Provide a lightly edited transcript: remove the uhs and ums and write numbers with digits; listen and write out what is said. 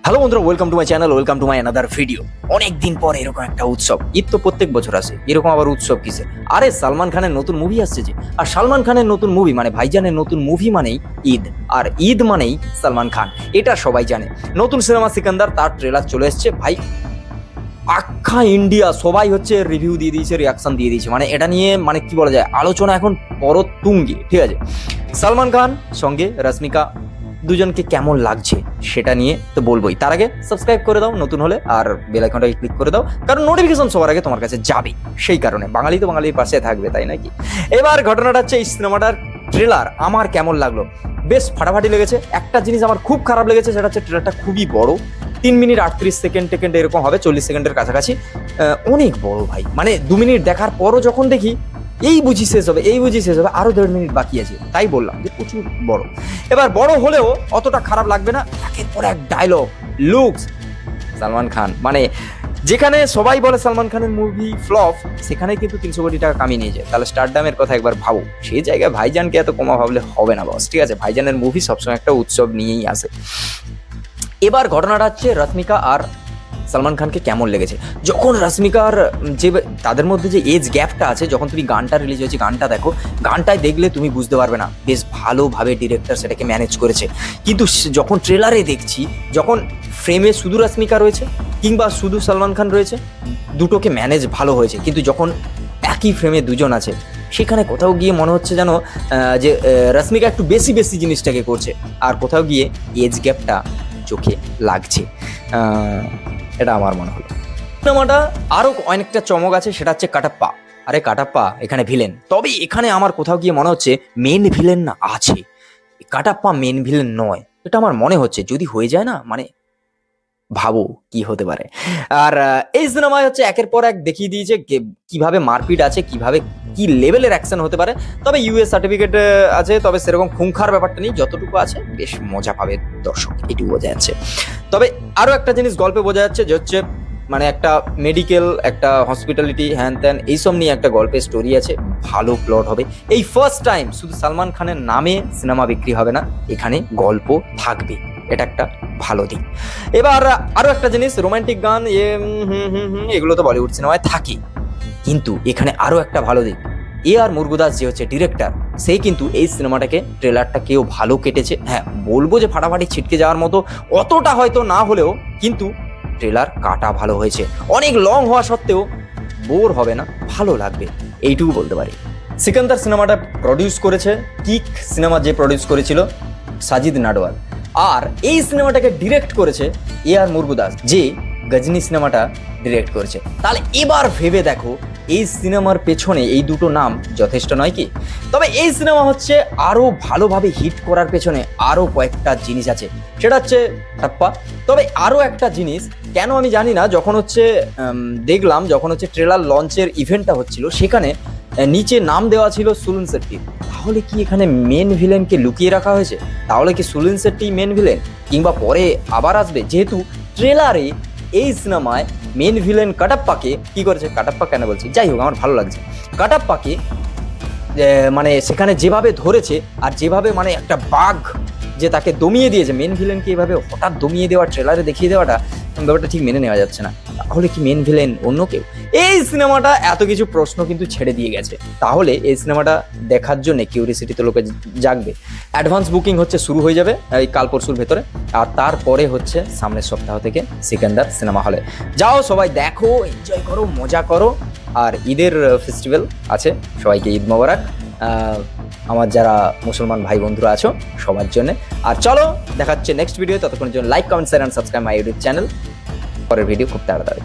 Hello বন্ধুরা, welcome to my channel, welcome to my another video. অনেক দিন পর এরকম একটা উৎসব, ঈদ তো প্রত্যেক বছর আসে, এরকম আবার উৎসব কিসে? আরে সালমান খানের নতুন মুভি আসছে যে, আর সালমান খানের নতুন মুভি মানে ভাইজানের নতুন মুভি মানেই ঈদ, আর ঈদ মানেই সালমান খান, এটা সবাই জানে। নতুন সিনেমা সিকান্দার, তার ট্রেলার চলে এসছে ভাই। আখ্যা ইন্ডিয়া সবাই হচ্ছে রিভিউ দিয়ে দিয়েছে, রিয়াকশন দিয়ে দিয়েছে, মানে এটা নিয়ে মানে কি বলা যায়, আলোচনা এখন পরতুঙ্গে। ঠিক আছে, সালমান খান সঙ্গে রশ্মিকা দুজনকে কেমন লাগছে সেটা নিয়ে তো বলবোই। তার আগে সাবস্ক্রাইব করে দাও নতুন হলে, আর বেল আইকনটাকে ক্লিক করে দাও, কারণ নোটিফিকেশন সবার আগে তোমার কাছে যাবে। সেই কারণে বাঙালি তো বাঙালির পাশে থাকবে, তাই নাকি? এবার ঘটনাটা হচ্ছে, এই সিনেমাটার ট্রেলার আমার কেমন লাগলো, বেশ ফাটাফাটি লেগেছে। একটা জিনিস আমার খুব খারাপ লেগেছে, সেটা হচ্ছে ট্রেলারটা খুবই বড়, 3 মিনিট 38 সেকেন্ড এরকম হবে, 40 সেকেন্ডের কাছাকাছি। অনেক বড় ভাই, মানে 2 মিনিট দেখার পরও যখন দেখি এই বুঝি শেষ হবে, আরো 1.5 মিনিট বাকি আছে, তাই বললাম যে প্রচুর বড়। এবার বড় হলেও অতটা খারাপ লাগবে না, একের পর এক ডায়লগ, লুকস, সালমান খান, মানে যেখানে সবাই বলে সালমান খানের মুভি ফ্লপ, সেখানে কিন্তু 300 কোটি টাকা কামিয়ে নিয়ে যায়। তাহলে স্টারডামের কথা একবার ভাবো, সেই জায়গায় ভাইজানকে এত কমা ভাবলে হবে না বস। ঠিক আছে, ভাইজানের মুভি সবসময় একটা উৎসব নিয়েই আসে। এবার ঘটনাটা হচ্ছে, রশ্মিকা আর সালমান খানকে কেমন লেগেছে। যখন রশ্মিকার যে তাদের মধ্যে যে এজ গ্যাপটা আছে, যখন তুমি গানটা রিলিজ হয়েছে গানটা দেখো, গানটায় দেখলে তুমি বুঝতে পারবে না, বেশ ভালোভাবে ডিরেক্টর সেটাকে ম্যানেজ করেছে। কিন্তু যখন ট্রেলারে দেখছি, যখন ফ্রেমে শুধু রশ্মিকা রয়েছে কিংবা শুধু সালমান খান রয়েছে, দুটোকে ম্যানেজ ভালো হয়েছে। কিন্তু যখন একই ফ্রেমে দুজন আছে, সেখানে কোথাও গিয়ে মনে হচ্ছে যেন যে রশ্মিকা একটু বেশি জিনিসটাকে করছে, আর কোথাও গিয়ে এজ গ্যাপটা চোখে লাগছে। এটা আমার মনে হলো। সিনেমাটা আরো অনেকটা চমক আছে, সেটা হচ্ছে কাটাপ্পা। আরে কাটাপ্পা এখানে ভিলেন, তবে এখানে আমার কোথাও গিয়ে মনে হচ্ছে মেন ভিলেন না আছে, কাটাপ্পা মেন ভিলেন নয়, এটা আমার মনে হচ্ছে। যদি হয়ে যায় না, মানে ভাবো কি হতে পারে। আর এই সিনেমায় হচ্ছে একের পর এক দেখিয়ে দিয়েছে কিভাবে মারপিট আছে, কিভাবে কি লেভেলের অ্যাকশন হতে পারে। তবে ইউএস সার্টিফিকেট আছে, তবে সেরকম খুঙ্খার ব্যাপারটা নেই, যতটুকু আছে বেশ মজা পাবে দর্শক, এটুকু বোঝা যাচ্ছে। তবে আরো একটা জিনিস গল্পে বোঝা যাচ্ছে, যে হচ্ছে মানে একটা মেডিকেল, একটা হসপিটালিটি, হ্যান ত্যান এইসব নিয়ে একটা গল্পের স্টোরি আছে, ভালো প্লট হবে। এই ফার্স্ট টাইম শুধু সালমান খানের নামে সিনেমা বিক্রি হবে না, এখানে গল্প থাকবে, এটা একটা ভালো দিক। এবার আরো একটা জিনিস, রোমান্টিক গান এগুলো তো বলিউড সিনেমায় থাকে, কিন্তু এখানে আরো একটা ভালো দিক, আর মুরগুদাস যে হচ্ছে ডিরেক্টর, সে কিন্তু এই সিনেমাটাকে ট্রেলারটাকেও ভালো কেটেছে। হ্যাঁ, বলবো যে ফাটাফাটি ছিটকে যাওয়ার মতো অতটা হয়তো না হলেও, কিন্তু ট্রেলার কাটা ভালো হয়েছে। অনেক লং হওয়া সত্ত্বেও বোর হবে না, ভালো লাগবে, এইটুকু বলতে পারি। সিকান্দার সিনেমাটা প্রডিউস করেছে, কিক সিনেমা যে প্রডিউস করেছিল সাজিদ নাডওয়াল, আর এই সিনেমাটাকে ডিরেক্ট করেছে আর মুরগুদাস, যে গজনী সিনেমাটা ডিরেক্ট করেছে। তাহলে এবার ভেবে দেখো, এই সিনেমার পেছনে এই দুটো নাম যথেষ্ট নয় কি? তবে এই সিনেমা হচ্ছে আরো ভালোভাবে হিট করার পেছনে আরো কয়েকটা জিনিস আছে, সেটা হচ্ছে টাপ্পা। তবে আরো একটা জিনিস, কেন আমি জানি না, যখন হচ্ছে দেখলাম, যখন হচ্ছে ট্রেলার লঞ্চের ইভেন্টটা হচ্ছিল, সেখানে নিচে নাম দেওয়া ছিল সুলুন শেট্টি। তাহলে কি এখানে মেন ভিলেনকে লুকিয়ে রাখা হয়েছে? তাহলে কি সুলুন শেট্টি মেন ভিলেন, কিংবা পরে আবার আসবে? যেহেতু ট্রেলারে এই সিনেমায় মেন ভিলেন কাটাপ্পাকে কি করেছে, কাটাপ্পা কেন বলছি, যাই হোক আমার ভালো লাগছে, কাটাপ্পাকে মানে সেখানে যেভাবে ধরেছে, আর যেভাবে মানে একটা বাঘ যে তাকে দমিয়ে দিয়েছে, মেন ভিলেনকে এভাবে হঠাৎ দমিয়ে দেওয়া, ট্রেলারে দেখিয়ে দেওয়াটা, ব্যাপারটা ঠিক মেনে নেওয়া যাচ্ছে না। তাহলে কি মেন ভিলেন অন্য কেউ? এই সিনেমাটা এত কিছু প্রশ্ন কিন্তু ছেড়ে দিয়ে গেছে, তাহলে এই সিনেমাটা দেখার জন্য কিউরিসিটি তো লোকে জাগবে। অ্যাডভান্স বুকিং হচ্ছে শুরু হয়ে যাবে এই কাল পরশুর ভেতরে, আর তারপরে হচ্ছে সামনের সপ্তাহ থেকে সিকান্দার সিনেমা হলে যাও, সবাই দেখো, এনজয় করো, মজা করো। আর ঈদের ফেস্টিভ্যাল আছে, সবাইকে ঈদ মোবারক, আমার যারা মুসলমান ভাই বন্ধুরা আছো সবার জন্য। আর চলো দেখাচ্ছে নেক্সট ভিডিও, ততক্ষণের জন্য like, comment, share and subscribe my YouTube channel. পরের ভিডিও খুব তাড়াতাড়ি।